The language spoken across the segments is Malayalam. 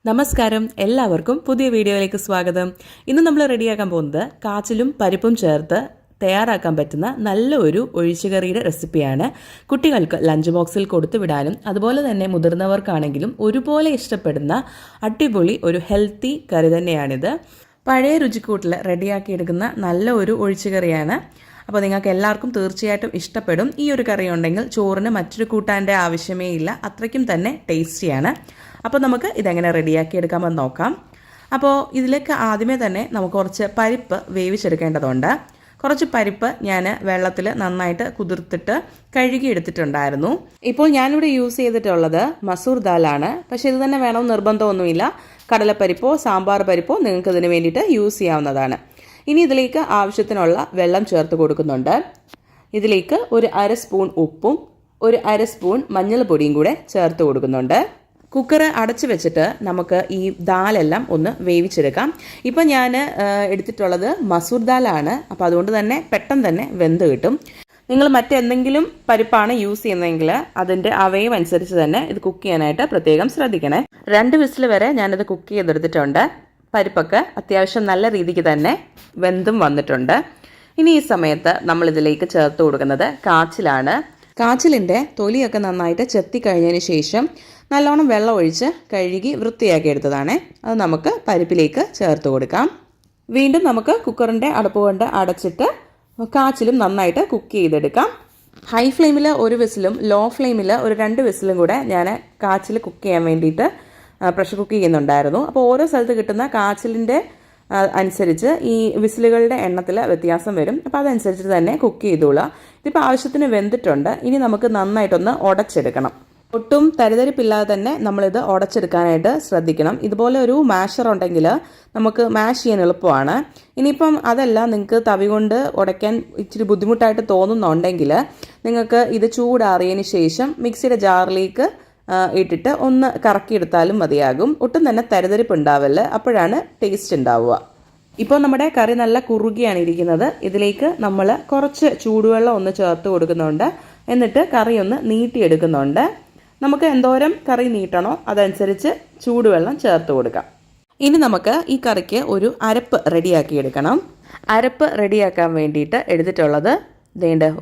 നമസ്കാരം, എല്ലാവർക്കും പുതിയ വീഡിയോയിലേക്ക് സ്വാഗതം. ഇന്ന് നമ്മൾ റെഡിയാക്കാൻ പോകുന്നത് കാച്ചിലും പരിപ്പും ചേർത്ത് തയ്യാറാക്കാൻ പറ്റുന്ന നല്ലൊരു ഒഴിച്ചുകറിയുടെ റെസിപ്പിയാണ്. കുട്ടികൾക്ക് ലഞ്ച് ബോക്സിൽ കൊടുത്തു വിടാനും അതുപോലെ തന്നെ മുതിർന്നവർക്കാണെങ്കിലും ഒരുപോലെ ഇഷ്ടപ്പെടുന്ന അടിപൊളി ഒരു ഹെൽത്തി കറി തന്നെയാണിത്. പഴയ രുചിക്കൂട്ടിൽ റെഡിയാക്കിയെടുക്കുന്ന നല്ല ഒരു ഒഴിച്ചുകറിയാണ്. അപ്പോൾ നിങ്ങൾക്ക് എല്ലാവർക്കും തീർച്ചയായിട്ടും ഇഷ്ടപ്പെടും. ഈ ഒരു കറി ഉണ്ടെങ്കിൽ ചോറിന് മറ്റൊരു കൂട്ടാൻ്റെ ആവശ്യമേ ഇല്ല, അത്രയ്ക്കും തന്നെ ടേസ്റ്റിയാണ്. അപ്പോൾ നമുക്ക് ഇതെങ്ങനെ റെഡിയാക്കി എടുക്കാമെന്ന് നോക്കാം. അപ്പോൾ ഇതിലേക്ക് ആദ്യമേ തന്നെ നമുക്ക് കുറച്ച് പരിപ്പ് വേവിച്ചെടുക്കേണ്ടതുണ്ട്. കുറച്ച് പരിപ്പ് ഞാൻ വെള്ളത്തിൽ നന്നായിട്ട് കുതിർത്തിട്ട് കഴുകി എടുത്തിട്ടുണ്ടായിരുന്നു. ഇപ്പോൾ ഞാനിവിടെ യൂസ് ചെയ്തിട്ടുള്ളത് മസൂർ ദാലാണ്. പക്ഷേ ഇത് തന്നെ വേണമെന്ന് നിർബന്ധമൊന്നുമില്ല. കടലപ്പരിപ്പോ സാമ്പാർ പരിപ്പോ നിങ്ങൾക്ക് ഇതിന് വേണ്ടിയിട്ട് യൂസ് ചെയ്യാവുന്നതാണ്. ഇനി ഇതിലേക്ക് ആവശ്യത്തിനുള്ള വെള്ളം ചേർത്ത് കൊടുക്കുന്നുണ്ട്. ഇതിലേക്ക് ഒരു അര സ്പൂൺ ഉപ്പും ഒരു അര സ്പൂൺ മഞ്ഞൾപ്പൊടിയും കൂടെ ചേർത്ത് കൊടുക്കുന്നുണ്ട്. കുക്കർ അടച്ച് വെച്ചിട്ട് നമുക്ക് ഈ ദാലെല്ലാം ഒന്ന് വേവിച്ചെടുക്കാം. ഇപ്പം ഞാൻ എടുത്തിട്ടുള്ളത് മസൂർ ദാലാണ്. അപ്പോൾ അതുകൊണ്ട് തന്നെ പെട്ടെന്ന് തന്നെ വെന്ത് കിട്ടും. നിങ്ങൾ മറ്റെന്തെങ്കിലും പരിപ്പാണ് യൂസ് ചെയ്യുന്നതെങ്കിൽ അതിൻ്റെ വേവ് അനുസരിച്ച് തന്നെ ഇത് കുക്ക് ചെയ്യാനായിട്ട് പ്രത്യേകം ശ്രദ്ധിക്കണേ. 2 വിസിൽ വരെ ഞാനിത് കുക്ക് ചെയ്തെടുത്തിട്ടുണ്ട്. പരിപ്പൊക്കെ അത്യാവശ്യം നല്ല രീതിക്ക് തന്നെ വെന്തും വന്നിട്ടുണ്ട്. ഇനി ഈ സമയത്ത് നമ്മളിതിലേക്ക് ചേർത്ത് കൊടുക്കുന്നത് കാച്ചിലാണ്. കാച്ചിലിൻ്റെ തൊലിയൊക്കെ നന്നായിട്ട് ചെത്തി കഴിഞ്ഞതിന് ശേഷം നല്ലോണം വെള്ളം ഒഴിച്ച് കഴുകി വൃത്തിയാക്കി എടുത്തതാണ്. അത് നമുക്ക് പരിപ്പിലേക്ക് ചേർത്ത് കൊടുക്കാം. വീണ്ടും നമുക്ക് കുക്കറിൻ്റെ അടപ്പ് കൊണ്ട് അടച്ചിട്ട് കാച്ചിലും നന്നായിട്ട് കുക്ക് ചെയ്തെടുക്കാം. ഹൈ ഫ്ലെയിമിൽ 1 വിസിലും ലോ ഫ്ലെയിമിൽ ഒരു 2 വിസിലും കൂടെ ഞാൻ കാച്ചിൽ കുക്ക് ചെയ്യാൻ വേണ്ടിയിട്ട് പ്രഷർ കുക്ക് ചെയ്യുന്നുണ്ടായിരുന്നു. അപ്പോൾ ഓരോ സ്ഥലത്ത് കിട്ടുന്ന കാച്ചിലിൻ്റെ അനുസരിച്ച് ഈ വിസിലുകളുടെ എണ്ണത്തിൽ വ്യത്യാസം വരും. അപ്പോൾ അതനുസരിച്ച് തന്നെ കുക്ക് ചെയ്തോളാം. ഇതിപ്പോൾ ആവശ്യത്തിന് വെന്തിട്ടുണ്ട്. ഇനി നമുക്ക് നന്നായിട്ടൊന്ന് ഉടച്ചെടുക്കണം. ഒട്ടും തരിതരിപ്പില്ലാതെ തന്നെ നമ്മളിത് ഉടച്ചെടുക്കാനായിട്ട് ശ്രദ്ധിക്കണം. ഇതുപോലെ ഒരു മാഷർ ഉണ്ടെങ്കിൽ നമുക്ക് മാഷ് ചെയ്യാൻ എളുപ്പമാണ്. ഇനിയിപ്പം അതല്ല, നിങ്ങൾക്ക് തവി കൊണ്ട് ഉടയ്ക്കാൻ ഇച്ചിരി ബുദ്ധിമുട്ടായിട്ട് തോന്നുന്നുണ്ടെങ്കിൽ നിങ്ങൾക്ക് ഇത് ചൂടാറിയതിന് ശേഷം മിക്സിയുടെ ജാറിലേക്ക് ഇട്ടിട്ട് ഒന്ന് കറക്കിയെടുത്താലും മതിയാകും. ഒട്ടും തന്നെ തരിതരിപ്പ് ഉണ്ടാവില്ല, അപ്പോഴാണ് ടേസ്റ്റ് ഉണ്ടാവുക. ഇപ്പോൾ നമ്മുടെ കറി നല്ല കുറുകിയാണ് ഇരിക്കുന്നത്. ഇതിലേക്ക് നമ്മൾ കുറച്ച് ചൂടുവെള്ളം ഒന്ന് ചേർത്ത് കൊടുക്കുന്നുണ്ട്. എന്നിട്ട് കറി ഒന്ന് നീട്ടിയെടുക്കുന്നുണ്ട്. നമുക്ക് എന്തോരം കറി നീട്ടണോ അതനുസരിച്ച് ചൂടുവെള്ളം ചേർത്ത് കൊടുക്കാം. ഇനി നമുക്ക് ഈ കറിക്ക് ഒരു അരപ്പ് റെഡിയാക്കി എടുക്കണം. അരപ്പ് റെഡിയാക്കാൻ വേണ്ടിയിട്ട് എടുത്തിട്ടുള്ളത്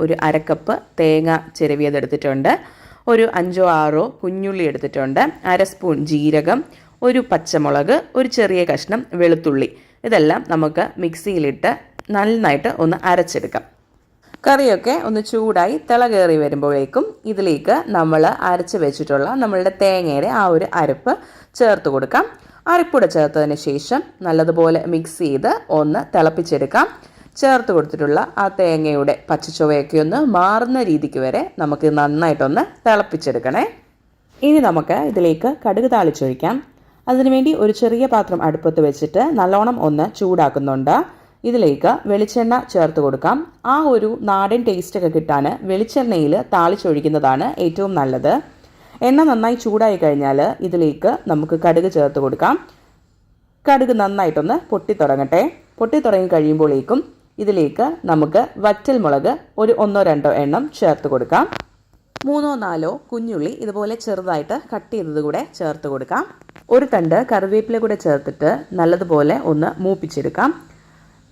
ഒരു അരക്കപ്പ് തേങ്ങ ചിരവിയതെടുത്തിട്ടുണ്ട്. ഒരു 5-6 കുഞ്ഞുള്ളി എടുത്തിട്ടുണ്ട്. അര സ്പൂൺ ജീരകം, ഒരു പച്ചമുളക്, ഒരു ചെറിയ കഷ്ണം വെളുത്തുള്ളി. ഇതെല്ലാം നമുക്ക് മിക്സിയിലിട്ട് നന്നായിട്ട് ഒന്ന് അരച്ചെടുക്കാം. കറിയൊക്കെ ഒന്ന് ചൂടായി തിള കയറി വരുമ്പോഴേക്കും ഇതിലേക്ക് നമ്മൾ അരച്ച് വെച്ചിട്ടുള്ള നമ്മളുടെ തേങ്ങയുടെ ഒരു അരപ്പ് ചേർത്ത് കൊടുക്കാം. അരപ്പൂടെ ചേർത്തതിന് ശേഷം നല്ലതുപോലെ മിക്സ് ചെയ്ത് ഒന്ന് തിളപ്പിച്ചെടുക്കാം. ചേർത്ത് കൊടുത്തിട്ടുള്ള ആ തേങ്ങയുടെ പച്ചച്ചുവയൊക്കെ ഒന്ന് മാറുന്ന രീതിക്ക് വരെ നമുക്ക് നന്നായിട്ടൊന്ന് തിളപ്പിച്ചെടുക്കണേ. ഇനി നമുക്ക് ഇതിലേക്ക് കടുക് താളിച്ചൊഴിക്കാം. അതിനുവേണ്ടി ഒരു ചെറിയ പാത്രം അടുപ്പത്ത് വെച്ചിട്ട് നല്ലോണം ഒന്ന് ചൂടാക്കുന്നുണ്ട്. ഇതിലേക്ക് വെളിച്ചെണ്ണ ചേർത്ത് കൊടുക്കാം. ആ ഒരു നാടൻ ടേസ്റ്റൊക്കെ കിട്ടാൻ വെളിച്ചെണ്ണയിൽ താളിച്ചൊഴിക്കുന്നതാണ് ഏറ്റവും നല്ലത്. എണ്ണ നന്നായി ചൂടായി കഴിഞ്ഞാൽ ഇതിലേക്ക് നമുക്ക് കടുക് ചേർത്ത് കൊടുക്കാം. കടുക് നന്നായിട്ടൊന്ന് പൊട്ടിത്തുടങ്ങട്ടെ. പൊട്ടിത്തുടങ്ങി കഴിയുമ്പോഴേക്കും ഇതിലേക്ക് നമുക്ക് വറ്റൽ മുളക് ഒരു 1-2 എണ്ണം ചേർത്ത് കൊടുക്കാം. 3-4 കുഞ്ഞുള്ളി ഇതുപോലെ ചെറുതായിട്ട് കട്ട് ചെയ്തത് കൂടെ ചേർത്ത് കൊടുക്കാം. ഒരു തണ്ട് കറിവേപ്പില കൂടെ ചേർത്തിട്ട് നല്ലതുപോലെ ഒന്ന് മൂപ്പിച്ചെടുക്കാം.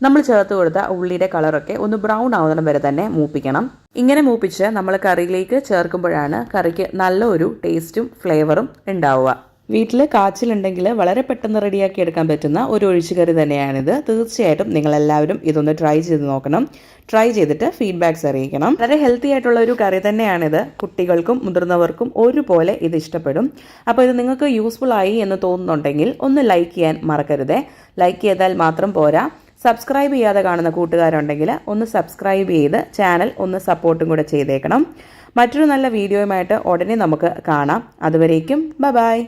നമ്മൾ ചേർത്ത് കൊടുത്ത ഉള്ളിയുടെ കളറൊക്കെ ഒന്ന് ബ്രൗൺ ആവുന്ന വരെ തന്നെ മൂപ്പിക്കണം. ഇങ്ങനെ മൂപ്പിച്ച് നമ്മൾ കറിയിലേക്ക് ചേർക്കുമ്പോഴാണ് കറിക്ക് നല്ലൊരു ടേസ്റ്റും ഫ്ലേവറും ഉണ്ടാവുക. വീട്ടിൽ കാച്ചിലുണ്ടെങ്കിൽ വളരെ പെട്ടെന്ന് റെഡിയാക്കി എടുക്കാൻ പറ്റുന്ന ഒരു ഒഴിച്ചുകറി തന്നെയാണിത്. തീർച്ചയായിട്ടും നിങ്ങളെല്ലാവരും ഇതൊന്ന് ട്രൈ ചെയ്ത് നോക്കണം. ട്രൈ ചെയ്തിട്ട് ഫീഡ്ബാക്ക്സ് അറിയിക്കണം. വളരെ ഹെൽത്തി ആയിട്ടുള്ള ഒരു കറി തന്നെയാണിത്. കുട്ടികൾക്കും മുതിർന്നവർക്കും ഒരുപോലെ ഇത് ഇഷ്ടപ്പെടും. അപ്പോൾ ഇത് നിങ്ങൾക്ക് യൂസ്ഫുൾ ആയി എന്ന് തോന്നുന്നുണ്ടെങ്കിൽ ഒന്ന് ലൈക്ക് ചെയ്യാൻ മറക്കരുതേ. ലൈക്ക് ചെയ്താൽ മാത്രം പോരാ, സബ്സ്ക്രൈബ് ചെയ്യാതെ കാണുന്ന കൂട്ടുകാരുണ്ടെങ്കിൽ ഒന്ന് സബ്സ്ക്രൈബ് ചെയ്ത് ചാനൽ ഒന്ന് സപ്പോർട്ടും കൂടെ ചെയ്തേക്കണം. മറ്റൊരു നല്ല വീഡിയോയുമായിട്ട് ഉടനെ നമുക്ക് കാണാം. അതുവരേക്കും ബൈ.